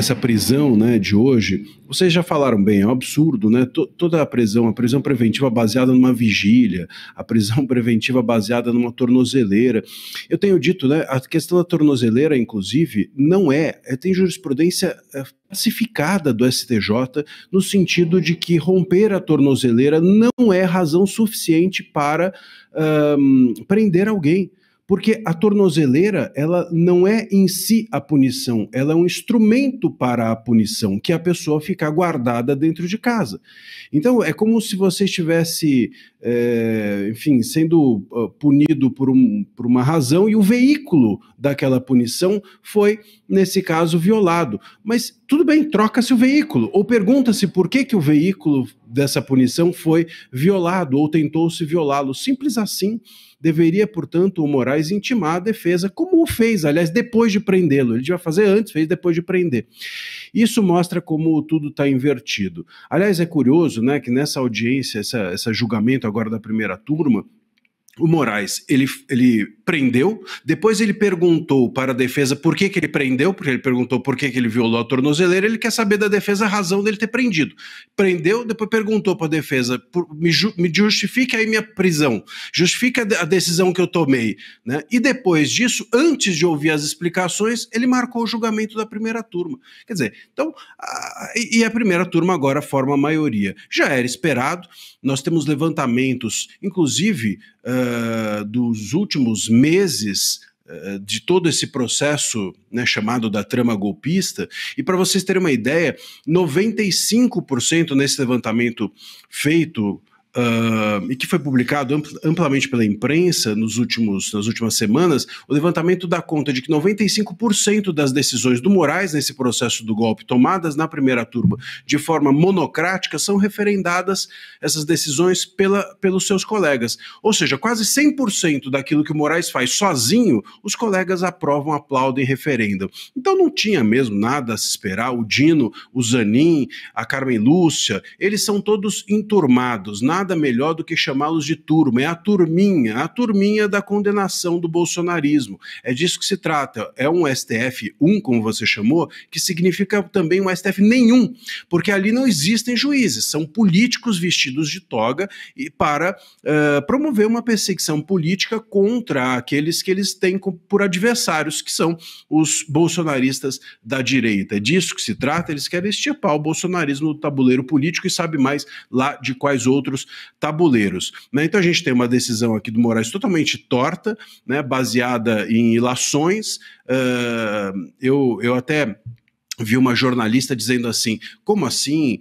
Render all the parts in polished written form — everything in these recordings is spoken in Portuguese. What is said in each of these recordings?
essa prisão, né, de hoje, vocês já falaram bem, é um absurdo, né? Toda a prisão preventiva baseada numa vigília, a prisão preventiva baseada numa tornozeleira. Eu tenho dito, né, a questão da tornozeleira, inclusive, não tem jurisprudência pacificada do STJ, no sentido de que romper a tornozeleira não é razão suficiente para prender alguém. Porque a tornozeleira, ela não é em si a punição, ela é um instrumento para a punição, que é a pessoa ficar guardada dentro de casa. Então, é como se você estivesse, enfim, sendo punido por uma razão e o veículo daquela punição foi, nesse caso, violado. Mas tudo bem, troca-se o veículo, ou pergunta-se por que o veículo dessa punição foi violado ou tentou-se violá-lo. Simples assim. Deveria, portanto, o Moraes intimar a defesa, como o fez, aliás, depois de prendê-lo. Ele devia fazer antes, fez depois de prender. Isso mostra como tudo está invertido. Aliás, é curioso, né, que nessa audiência, esse julgamento agora da primeira turma, o Moraes, ele prendeu, depois ele perguntou para a defesa por que ele prendeu, porque ele perguntou por que ele violou a tornozeleira, ele quer saber da defesa a razão dele ter prendido. Prendeu, depois perguntou para a defesa, me justifique aí minha prisão, justifique a decisão que eu tomei, né? E depois disso, antes de ouvir as explicações, ele marcou o julgamento da primeira turma. Quer dizer, então, a primeira turma agora forma a maioria. Já era esperado, nós temos levantamentos, inclusive, dos últimos meses de todo esse processo, né, chamado da trama golpista, e para vocês terem uma ideia, 95% nesse levantamento feito e que foi publicado amplamente pela imprensa nas últimas semanas, o levantamento dá conta de que 95% das decisões do Moraes nesse processo do golpe tomadas na primeira turma de forma monocrática são referendadas, essas decisões, pelos seus colegas. Ou seja, quase 100% daquilo que o Moraes faz sozinho, os colegas aprovam, aplaudem, referendam. Então não tinha mesmo nada a se esperar. O Dino, o Zanin, a Carmen Lúcia, eles são todos enturmados, nada melhor do que chamá-los de turma, é a turminha da condenação do bolsonarismo. É disso que se trata. É um STF 1, como você chamou, que significa também um STF nenhum, porque ali não existem juízes, são políticos vestidos de toga e para promover uma perseguição política contra aqueles que eles têm por adversários, que são os bolsonaristas da direita. É disso que se trata, eles querem extirpar o bolsonarismo do tabuleiro político e sabe mais lá de quais outros tabuleiros, né? Então a gente tem uma decisão aqui do Moraes totalmente torta, né, baseada em ilações. Eu até vi uma jornalista dizendo assim, como assim?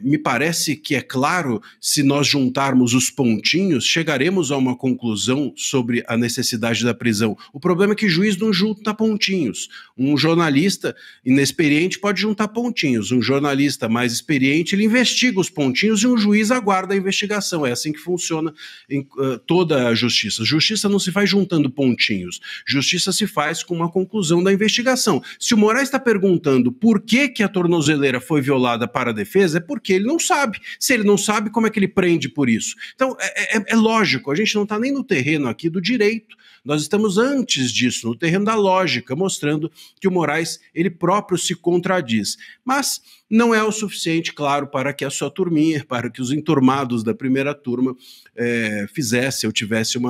Me parece que é claro, se nós juntarmos os pontinhos, chegaremos a uma conclusão sobre a necessidade da prisão. O problema é que o juiz não junta pontinhos. Um jornalista inexperiente pode juntar pontinhos. Um jornalista mais experiente, ele investiga os pontinhos e um juiz aguarda a investigação. É assim que funciona em toda a justiça. Justiça não se faz juntando pontinhos. Justiça se faz com uma conclusão da investigação. Se o Moraes está perguntando por que a tornozeleira foi violada para a defesa, é porque ele não sabe. Se ele não sabe, como é que ele prende por isso? Então, é lógico, a gente não está nem no terreno aqui do direito, nós estamos antes disso, no terreno da lógica, mostrando que o Moraes, ele próprio se contradiz. Mas não é o suficiente, claro, para que a sua turminha, para que os enturmados da primeira turma fizessem ou tivessem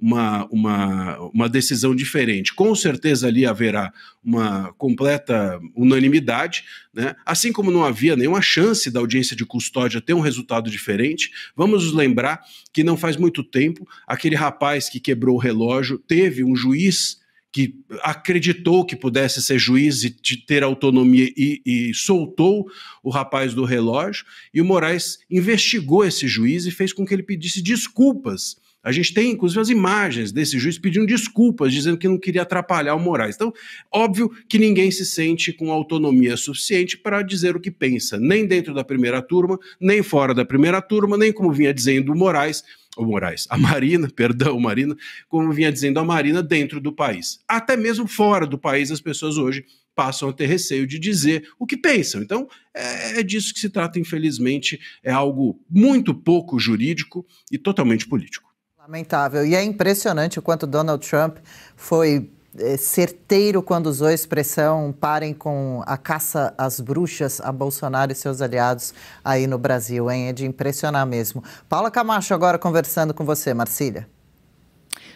uma decisão diferente. Com certeza ali haverá uma completa unanimidade, né? Assim como não havia nenhuma chance da audiência de custódia ter um resultado diferente. Vamos nos lembrar que não faz muito tempo, aquele rapaz que quebrou o relógio, teve um juiz que acreditou que pudesse ser juiz e ter autonomia e soltou o rapaz do relógio, e o Moraes investigou esse juiz e fez com que ele pedisse desculpas. A gente tem, inclusive, as imagens desse juiz pedindo desculpas, dizendo que não queria atrapalhar o Moraes. Então, óbvio que ninguém se sente com autonomia suficiente para dizer o que pensa, nem dentro da primeira turma, nem fora da primeira turma, nem como vinha dizendo a Marina, como vinha dizendo a Marina, dentro do país. Até mesmo fora do país, as pessoas hoje passam a ter receio de dizer o que pensam. Então, é disso que se trata, infelizmente, é algo muito pouco jurídico e totalmente político. Lamentável. E é impressionante o quanto Donald Trump foi certeiro quando usou a expressão parem com a caça às bruxas a Bolsonaro e seus aliados aí no Brasil, hein? É de impressionar mesmo. Paula Camacho agora conversando com você, Marcília.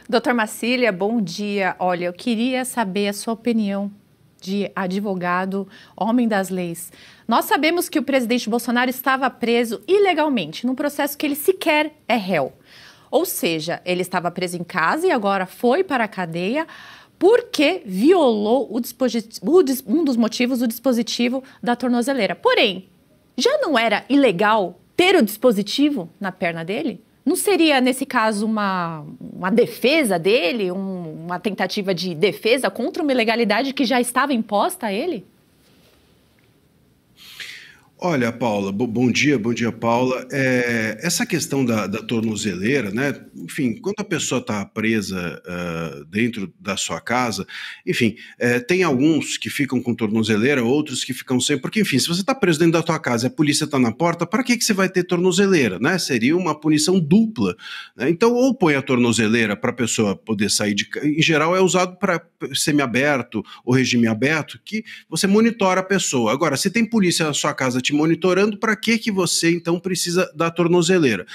Doutor Marcília, bom dia. Olha, eu queria saber a sua opinião de advogado, homem das leis. Nós sabemos que o presidente Bolsonaro estava preso ilegalmente, num processo que ele sequer é réu. Ou seja, ele estava preso em casa e agora foi para a cadeia porque violou um dos motivos, o dispositivo da tornozeleira. Porém, já não era ilegal ter o dispositivo na perna dele? Não seria, nesse caso, uma defesa dele, uma tentativa de defesa contra uma ilegalidade que já estava imposta a ele? Olha, Paula, bom dia, Paula. Essa questão da tornozeleira, né? Enfim, quando a pessoa está presa dentro da sua casa, enfim, tem alguns que ficam com tornozeleira, outros que ficam sem, porque, enfim, se você está preso dentro da tua casa e a polícia está na porta, para que você vai ter tornozeleira, né? Seria uma punição dupla, né? Então, ou põe a tornozeleira para a pessoa poder sair de casa, em geral é usado para semiaberto ou regime aberto, que você monitora a pessoa. Agora, se tem polícia na sua casa te monitorando, para que você então precisa da tornozeleira?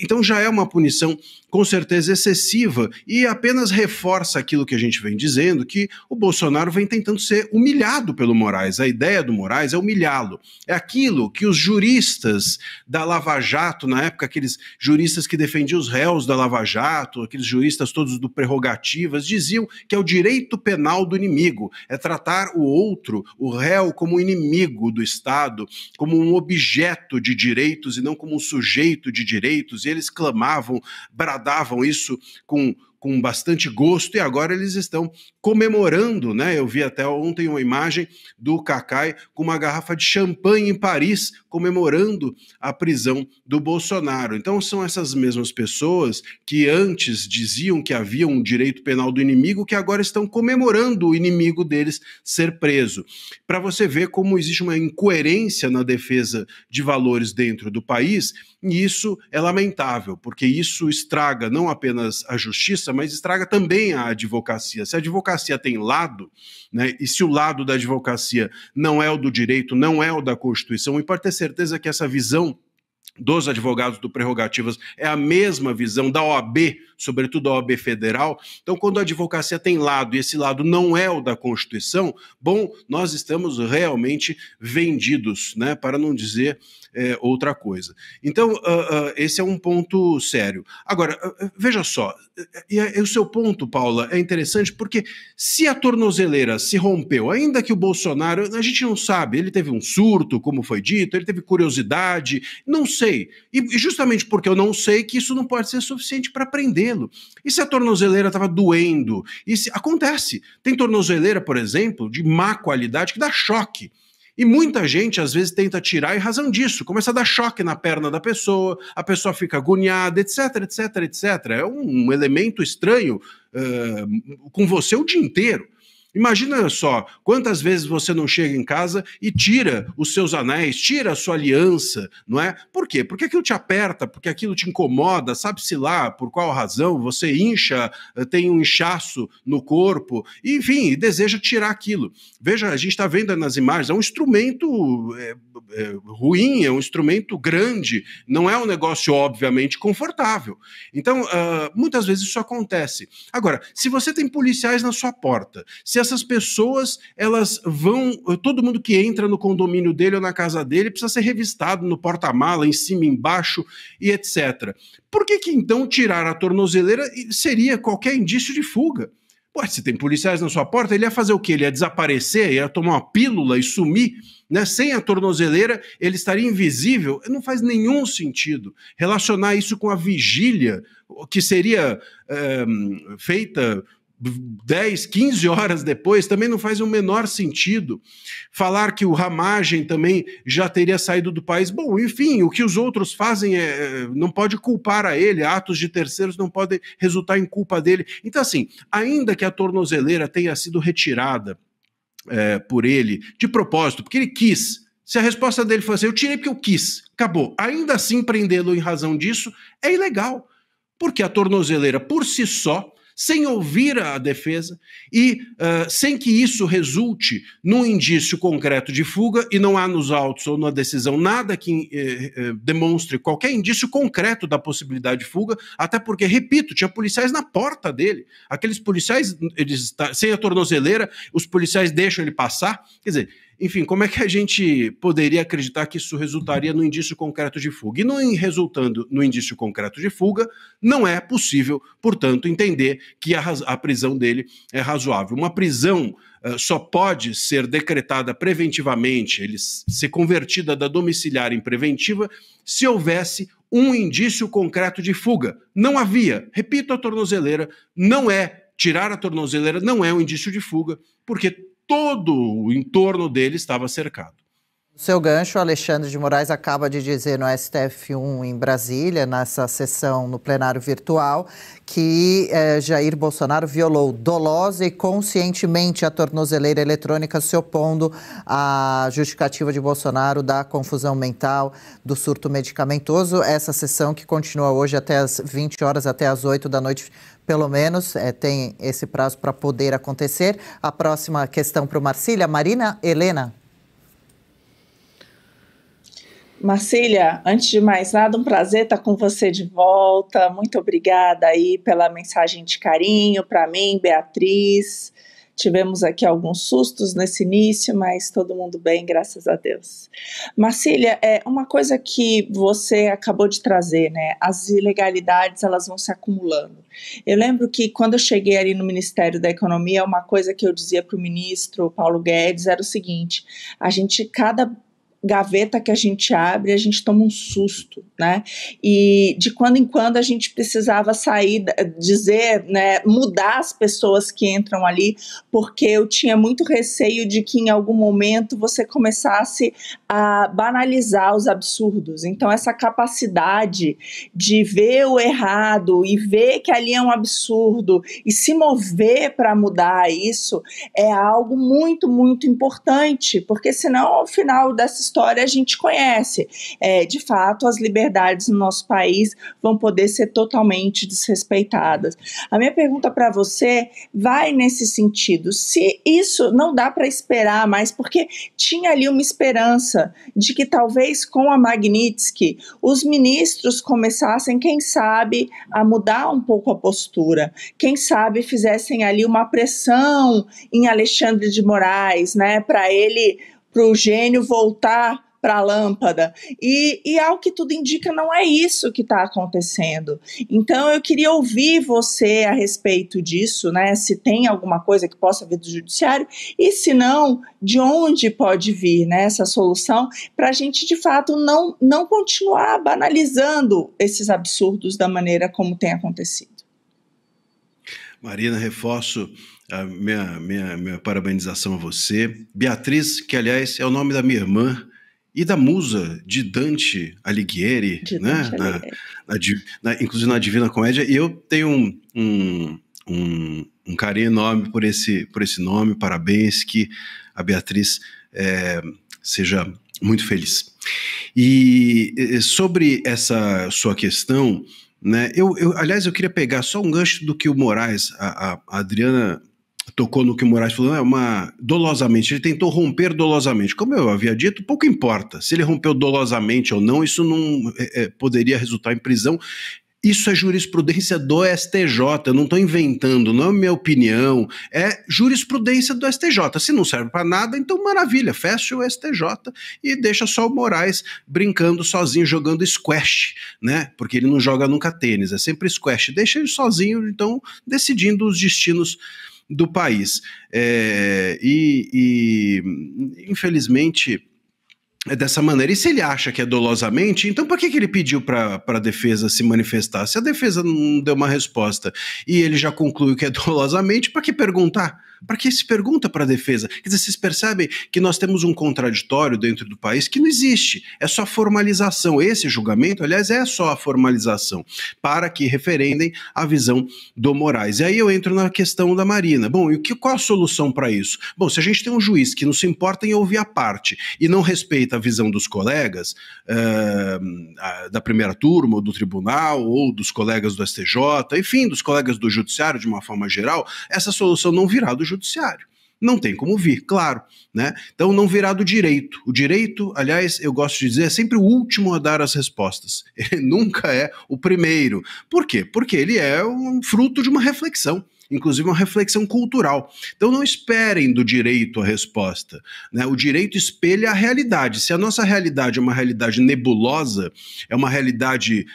Então já é uma punição com certeza excessiva e apenas reforça aquilo que a gente vem dizendo, que o Bolsonaro vem tentando ser humilhado pelo Moraes. A ideia do Moraes é humilhá-lo. É aquilo que os juristas da Lava Jato, na época, aqueles juristas que defendiam os réus da Lava Jato, aqueles juristas todos do Prerrogativas, diziam que é o direito penal do inimigo, é tratar o outro, o réu, como inimigo do Estado, como um objeto de direitos e não como um sujeito de direitos, e eles clamavam, bradavam isso com bastante gosto, e agora eles estão comemorando, né? Eu vi até ontem uma imagem do Cacai com uma garrafa de champanhe em Paris, comemorando a prisão do Bolsonaro. Então são essas mesmas pessoas que antes diziam que havia um direito penal do inimigo, que agora estão comemorando o inimigo deles ser preso. Para você ver como existe uma incoerência na defesa de valores dentro do país, e isso é lamentável, porque isso estraga não apenas a justiça, mas estraga também a advocacia. Se a advocacia tem lado, né, e se o lado da advocacia não é o do direito, não é o da Constituição, e pode ter certeza que essa visão dos advogados do Prerrogativas é a mesma visão da OAB, sobretudo a OAB federal. Então, quando a advocacia tem lado e esse lado não é o da Constituição, bom, nós estamos realmente vendidos, né, para não dizer outra coisa. Então, esse é um ponto sério. Agora, veja só, e o seu ponto, Paula, é interessante porque se a tornozeleira se rompeu, ainda que o Bolsonaro, a gente não sabe, ele teve um surto, como foi dito, ele teve curiosidade, não sei. E justamente porque eu não sei que isso não pode ser suficiente para prendê-lo. E se a tornozeleira estava doendo? Acontece. Tem tornozeleira, por exemplo, de má qualidade que dá choque. E muita gente, às vezes, tenta tirar em razão disso. Começa a dar choque na perna da pessoa, a pessoa fica agoniada, etc, etc, etc. É um elemento estranho com você o dia inteiro. Imagina só, quantas vezes você não chega em casa e tira os seus anéis, tira a sua aliança, não é? Por quê? Porque aquilo te aperta, porque aquilo te incomoda, sabe-se lá por qual razão, você incha, tem um inchaço no corpo, enfim, e deseja tirar aquilo. Veja, a gente está vendo nas imagens, é um instrumento ruim, é um instrumento grande, não é um negócio obviamente confortável. Então, muitas vezes isso acontece. Agora, se você tem policiais na sua porta, se essas pessoas, elas vão, todo mundo que entra no condomínio dele ou na casa dele precisa ser revistado no porta-mala, em cima, embaixo e etc. Por que então tirar a tornozeleira seria qualquer indício de fuga? Pô, se tem policiais na sua porta, ele ia fazer o quê? Ele ia desaparecer, ia tomar uma pílula e sumir, né? Sem a tornozeleira, ele estaria invisível? Não faz nenhum sentido. Relacionar isso com a vigília, que seria feita 10, 15 horas depois, também não faz o menor sentido. Falar que o Ramagem também já teria saído do país, bom, enfim, o que os outros fazem não pode culpar a ele, atos de terceiros não podem resultar em culpa dele. Então, assim, ainda que a tornozeleira tenha sido retirada por ele, de propósito, porque ele quis, se a resposta dele fosse, eu tirei porque eu quis, acabou, ainda assim prendê-lo em razão disso é ilegal, porque a tornozeleira por si só, sem ouvir a defesa e sem que isso resulte num indício concreto de fuga, e não há nos autos ou na decisão nada que demonstre qualquer indício concreto da possibilidade de fuga, até porque, repito, tinha policiais na porta dele. Aqueles policiais, sem a tornozeleira, os policiais deixam ele passar. Quer dizer, enfim, como é que a gente poderia acreditar que isso resultaria no indício concreto de fuga? E não resultando no indício concreto de fuga, não é possível, portanto, entender que a prisão dele é razoável. Uma prisão só pode ser decretada preventivamente, ele ser convertida da domiciliar em preventiva, se houvesse um indício concreto de fuga. Não havia. Repito, a tornozeleira não é, tirar a tornozeleira não é um indício de fuga, porque todo o entorno dele estava cercado. O seu gancho, Alexandre de Moraes acaba de dizer no STF1 em Brasília, nessa sessão no plenário virtual, que Jair Bolsonaro violou dolosa e conscientemente a tornozeleira eletrônica, se opondo à justificativa de Bolsonaro da confusão mental, do surto medicamentoso. Essa sessão que continua hoje até as 20 horas, até as 8 da noite, pelo menos, tem esse prazo para poder acontecer. A próxima questão para o Marcília. Marina Helena. Marcília, antes de mais nada, um prazer estar com você de volta. Muito obrigada aí pela mensagem de carinho para mim, Beatriz. Tivemos aqui alguns sustos nesse início, mas todo mundo bem, graças a Deus. Marcília, uma coisa que você acabou de trazer, né? As ilegalidades, elas vão se acumulando. Eu lembro que quando eu cheguei ali no Ministério da Economia, uma coisa que eu dizia para o ministro Paulo Guedes era o seguinte: cada gaveta que a gente abre, a gente toma um susto, né? E de quando em quando a gente precisava sair, dizer, né, mudar as pessoas que entram ali, porque eu tinha muito receio de que em algum momento você começasse a banalizar os absurdos. Então essa capacidade de ver o errado e ver que ali é um absurdo e se mover para mudar isso é algo muito, muito importante, porque senão ao final dessa história a gente conhece. De fato, as liberdades no nosso país vão poder ser totalmente desrespeitadas. A minha pergunta para você vai nesse sentido. Se isso não dá para esperar mais, porque tinha ali uma esperança de que talvez com a Magnitsky os ministros começassem, quem sabe, a mudar um pouco a postura. Quem sabe fizessem ali uma pressão em Alexandre de Moraes, né, para o gênio voltar para a lâmpada, e ao que tudo indica não é isso que está acontecendo. Então eu queria ouvir você a respeito disso, né, se tem alguma coisa que possa vir do judiciário, e se não, de onde pode vir, né, essa solução, para a gente de fato não continuar banalizando esses absurdos da maneira como tem acontecido. Marina, reforço a minha parabenização a você. Beatriz, que aliás é o nome da minha irmã e da musa de Dante Alighieri, né? Inclusive na Divina Comédia, e eu tenho um carinho enorme por esse nome. Parabéns, que a Beatriz seja muito feliz. E sobre essa sua questão, né, aliás, eu queria pegar só um gancho do que o Moraes, a Adriana tocou no que o Moraes falou, dolosamente, ele tentou romper dolosamente. Como eu havia dito, pouco importa se ele rompeu dolosamente ou não, isso não poderia resultar em prisão. Isso é jurisprudência do STJ, eu não estou inventando, não é minha opinião, é jurisprudência do STJ. Se não serve para nada, então maravilha, fecha o STJ e deixa só o Moraes brincando sozinho, jogando squash, né? Porque ele não joga nunca tênis, é sempre squash. Deixa ele sozinho, então, decidindo os destinos do país. Infelizmente, é dessa maneira. E se ele acha que é dolosamente, então por que ele pediu para a defesa se manifestar? Se a defesa não deu uma resposta e ele já concluiu que é dolosamente, para que perguntar? Para que se pergunta para a defesa? Quer dizer, vocês percebem que nós temos um contraditório dentro do país que não existe, é só formalização. Esse julgamento, aliás, é só a formalização, para que referendem a visão do Moraes. E aí eu entro na questão da Marina. Bom, e qual a solução para isso? Bom, se a gente tem um juiz que não se importa em ouvir a parte e não respeita a visão dos colegas da primeira turma, ou do tribunal, ou dos colegas do STJ, enfim, dos colegas do judiciário de uma forma geral, essa solução não virá do judiciário. Não tem como vir, claro, né? Então não virá do direito. O direito, aliás, eu gosto de dizer, é sempre o último a dar as respostas. Ele nunca é o primeiro. Por quê? Porque ele é um fruto de uma reflexão, inclusive uma reflexão cultural. Então não esperem do direito a resposta, né? O direito espelha a realidade. Se a nossa realidade é uma realidade nebulosa, é uma realidade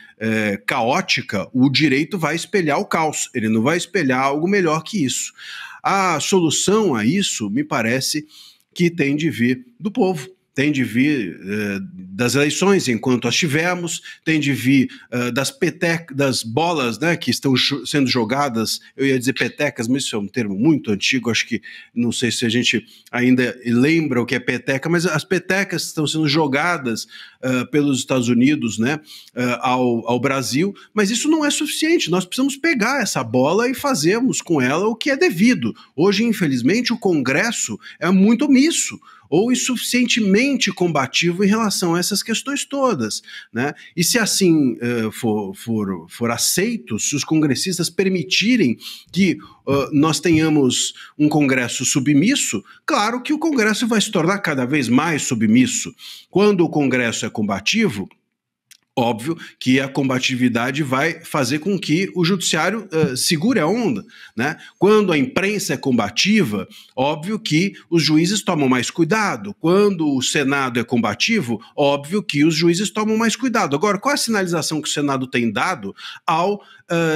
caótica, o direito vai espelhar o caos, ele não vai espelhar algo melhor que isso. A solução a isso, me parece, que tem de vir do povo, tem de vir das eleições, enquanto as tivemos, tem de vir das bolas, né, que estão sendo jogadas, eu ia dizer petecas, mas isso é um termo muito antigo, acho que, não sei se a gente ainda lembra o que é peteca, mas as petecas estão sendo jogadas pelos Estados Unidos, né, ao Brasil, mas isso não é suficiente, nós precisamos pegar essa bola e fazermos com ela o que é devido. Hoje, infelizmente, o Congresso é muito omisso, ou insuficientemente combativo em relação a essas questões todas, né? E se assim for aceito, se os congressistas permitirem que nós tenhamos um Congresso submisso, claro que o Congresso vai se tornar cada vez mais submisso. Quando o Congresso é combativo, óbvio que a combatividade vai fazer com que o judiciário segure a onda, né? Quando a imprensa é combativa, óbvio que os juízes tomam mais cuidado. Quando o Senado é combativo, óbvio que os juízes tomam mais cuidado. Agora, qual é a sinalização que o Senado tem dado ao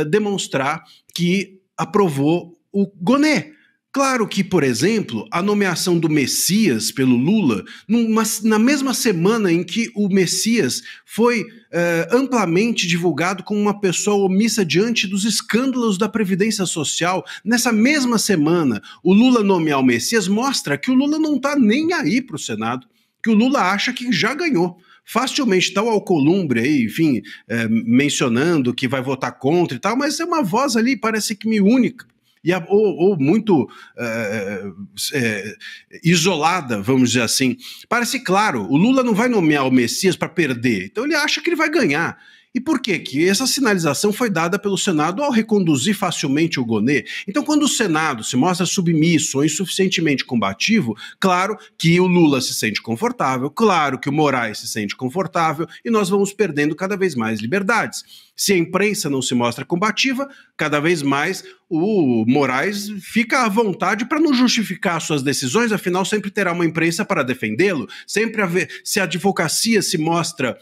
demonstrar que aprovou o Gonê? Claro que, por exemplo, a nomeação do Messias pelo Lula, na mesma semana em que o Messias foi amplamente divulgado como uma pessoa omissa diante dos escândalos da Previdência Social, nessa mesma semana, o Lula nomear o Messias mostra que o Lula não está nem aí para o Senado, que o Lula acha que já ganhou. Facilmente está o Alcolumbre aí, enfim, mencionando que vai votar contra e tal, mas é uma voz ali, parece que única. Ou muito isolada, vamos dizer assim. Parece claro, o Lula não vai nomear o Messias para perder, então ele acha que ele vai ganhar. E por quê? Que essa sinalização foi dada pelo Senado ao reconduzir facilmente o Gonê. Então, quando o Senado se mostra submisso ou insuficientemente combativo, claro que o Lula se sente confortável, claro que o Moraes se sente confortável e nós vamos perdendo cada vez mais liberdades. Se a imprensa não se mostra combativa, cada vez mais o Moraes fica à vontade para não justificar suas decisões, afinal sempre terá uma imprensa para defendê-lo, se a advocacia se mostra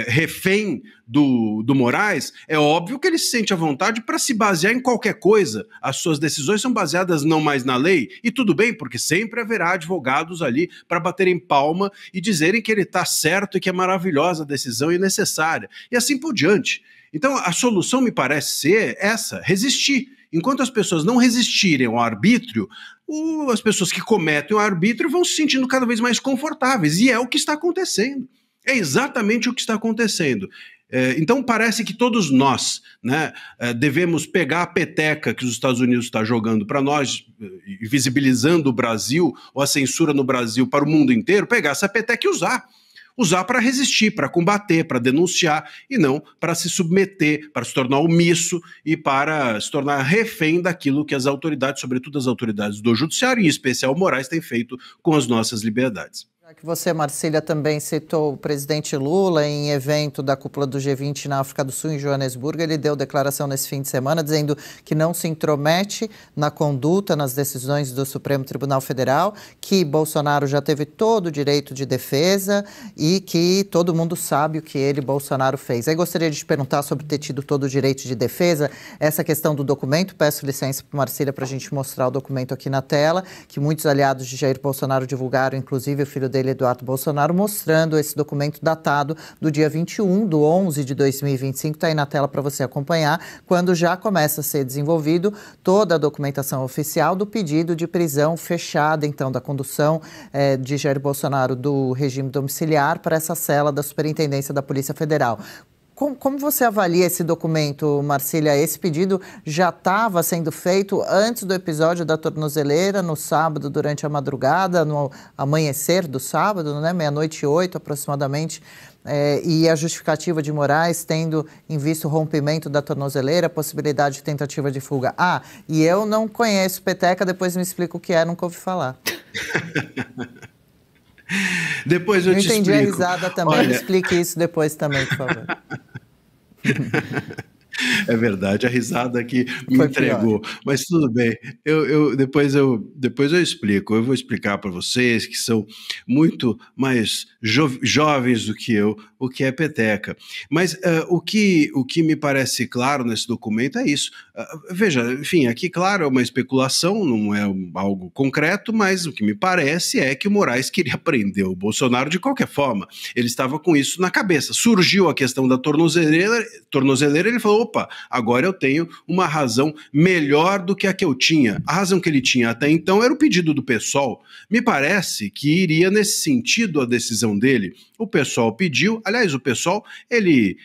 refém do Moraes, é óbvio que ele se sente à vontade para se basear em qualquer coisa. As suas decisões são baseadas não mais na lei, e tudo bem, porque sempre haverá advogados ali para baterem palma e dizerem que ele está certo e que é maravilhosa a decisão e necessária, e assim por diante. Então a solução me parece ser essa, resistir. Enquanto as pessoas não resistirem ao arbítrio, as pessoas que cometem o arbítrio vão se sentindo cada vez mais confortáveis, e é o que está acontecendo. É exatamente o que está acontecendo. Então parece que todos nós, né, devemos pegar a peteca que os Estados Unidos está jogando para nós, visibilizando o Brasil, ou a censura no Brasil para o mundo inteiro, pegar essa peteca e usar para resistir, para combater, para denunciar, e não para se submeter, para se tornar omisso e para se tornar refém daquilo que as autoridades, sobretudo as autoridades do judiciário, em especial o Moraes, têm feito com as nossas liberdades. Já que você, Marcília, também citou o presidente Lula em evento da cúpula do G20 na África do Sul, em Joanesburgo, ele deu declaração nesse fim de semana dizendo que não se intromete na conduta, nas decisões do Supremo Tribunal Federal, que Bolsonaro já teve todo o direito de defesa e que todo mundo sabe o que ele, Bolsonaro, fez. Aí gostaria de te perguntar sobre ter tido todo o direito de defesa, essa questão do documento. Peço licença para Marcília para a gente mostrar o documento aqui na tela, que muitos aliados de Jair Bolsonaro divulgaram, inclusive o filho dele, dele, Eduardo Bolsonaro, mostrando esse documento datado do dia 21/11 de 2025, está aí na tela para você acompanhar, quando já começa a ser desenvolvido toda a documentação oficial do pedido de prisão fechada, então, da condução de Jair Bolsonaro do regime domiciliar para essa cela da Superintendência da Polícia Federal. Como você avalia esse documento, Marcília? Esse pedido já estava sendo feito antes do episódio da tornozeleira, no sábado, durante a madrugada, no amanhecer do sábado, né? 00:08 aproximadamente, e a justificativa de Moraes tendo em vista o rompimento da tornozeleira, possibilidade de tentativa de fuga. E eu não conheço peteca, depois me explica o que é, nunca ouvi falar. Depois eu te explico. Não entendi a risada também, me explique isso depois também, por favor. É verdade, a risada aqui me entregou, mas tudo bem, depois eu explico, eu vou explicar para vocês que são muito mais jovens do que eu, o que é peteca. Mas o que me parece claro nesse documento é isso. Veja, enfim, aqui, claro, é uma especulação, não é algo concreto, mas o que me parece é que o Moraes queria prender o Bolsonaro de qualquer forma. Ele estava com isso na cabeça. Surgiu a questão da tornozeleira, ele falou, opa, agora eu tenho uma razão melhor do que a que eu tinha. A razão que ele tinha até então era o pedido do PSOL. Me parece que iria nesse sentido a decisão dele. O PSOL pediu, aliás, o PSOL, ele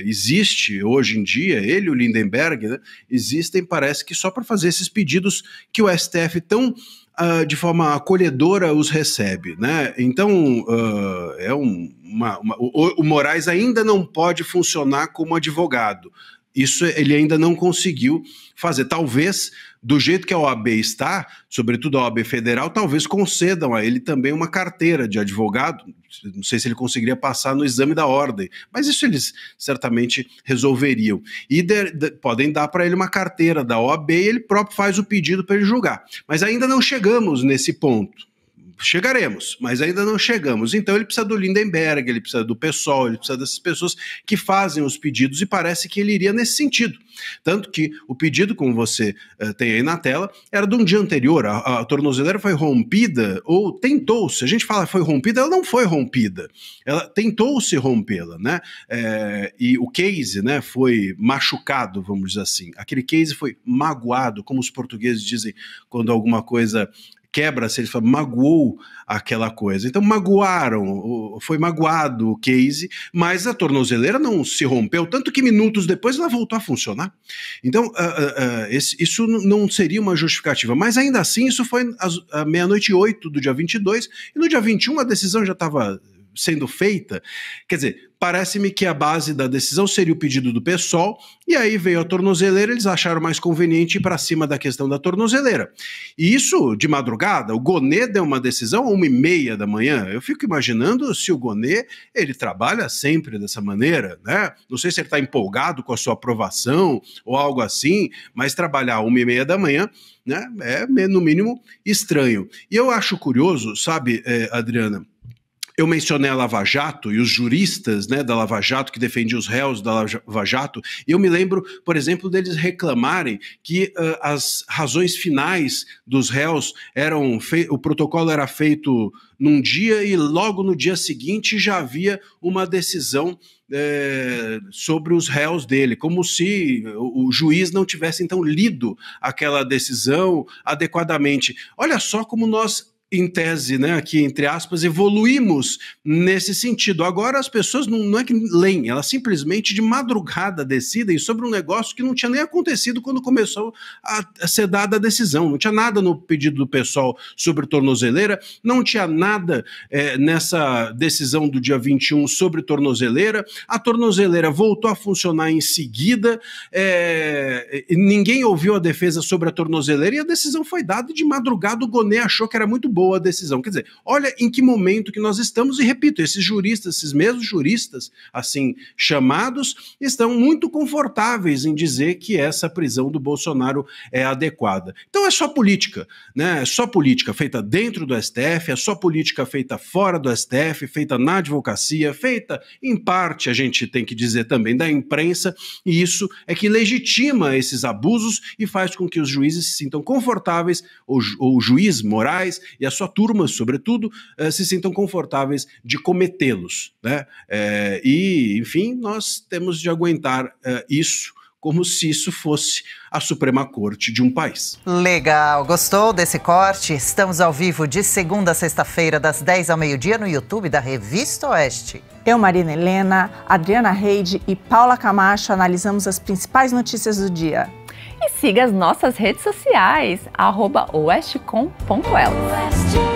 existe hoje em dia, ele e o Lindenberg, né, existem, parece que só para fazer esses pedidos que o STF tão de forma acolhedora os recebe, né? Então, o Moraes ainda não pode funcionar como advogado. Isso ele ainda não conseguiu fazer. Talvez, do jeito que a OAB está, sobretudo a OAB Federal, talvez concedam a ele também uma carteira de advogado. Não sei se ele conseguiria passar no exame da ordem, mas isso eles certamente resolveriam. E podem dar para ele uma carteira da OAB e ele próprio faz o pedido para ele julgar. Mas ainda não chegamos nesse ponto. Chegaremos, mas ainda não chegamos. Então ele precisa do Lindenberg, ele precisa do PSOL, ele precisa dessas pessoas que fazem os pedidos e parece que ele iria nesse sentido. Tanto que o pedido, como você tem aí na tela, era de um dia anterior. A tornozeleira foi rompida, ou tentou-se. A gente fala foi rompida, ela não foi rompida. Ela tentou-se rompê-la, né? E o case, né, foi machucado, vamos dizer assim. Aquele case foi magoado, como os portugueses dizem quando alguma coisa quebra-se, ele fala, magoou aquela coisa. Então magoaram, foi magoado o case, mas a tornozeleira não se rompeu, tanto que minutos depois ela voltou a funcionar. Então isso não seria uma justificativa, mas ainda assim isso foi às 00:08 do dia 22, e no dia 21 a decisão já estava sendo feita. Quer dizer, parece-me que a base da decisão seria o pedido do PSOL, e aí veio a tornozeleira, eles acharam mais conveniente ir para cima da questão da tornozeleira. E isso de madrugada, o Gonê deu uma decisão às 1:30 da manhã. Eu fico imaginando se o Gonê, ele trabalha sempre dessa maneira, né? Não sei se ele está empolgado com a sua aprovação ou algo assim, mas trabalhar às 1:30 da manhã, né, é no mínimo estranho. E eu acho curioso, sabe, Adriana, eu mencionei a Lava Jato e os juristas, né, da Lava Jato que defendiam os réus da Lava Jato, e eu me lembro, por exemplo, deles reclamarem que as razões finais dos réus o protocolo era feito num dia e logo no dia seguinte já havia uma decisão sobre os réus dele, como se o juiz não tivesse então lido aquela decisão adequadamente. Olha só como nós, em tese, né, aqui entre aspas, evoluímos nesse sentido. Agora as pessoas não é que leem, elas simplesmente de madrugada decidem sobre um negócio que não tinha nem acontecido quando começou a ser dada a decisão. Não tinha nada no pedido do PSOL sobre tornozeleira, não tinha nada nessa decisão do dia 21 sobre tornozeleira. A tornozeleira voltou a funcionar em seguida, ninguém ouviu a defesa sobre a tornozeleira e a decisão foi dada de madrugada. O Gonê achou que era muito boa a decisão. Quer dizer, olha em que momento que nós estamos, e repito, esses mesmos juristas, assim chamados, estão muito confortáveis em dizer que essa prisão do Bolsonaro é adequada. Então é só política, né? É só política feita dentro do STF, é só política feita fora do STF, feita na advocacia, feita em parte, a gente tem que dizer também, da imprensa, e isso é que legitima esses abusos e faz com que os juízes se sintam confortáveis, o juiz Moraes e a sua turma, sobretudo, se sintam confortáveis de cometê-los, né? E, enfim, nós temos de aguentar isso como se isso fosse a Suprema Corte de um país. Legal, gostou desse corte? Estamos ao vivo de segunda a sexta-feira, das 10 ao meio-dia, no YouTube da Revista Oeste. Eu, Marina Helena, Adriana Reide e Paula Camacho analisamos as principais notícias do dia. E siga as nossas redes sociais, @oestcom.elas.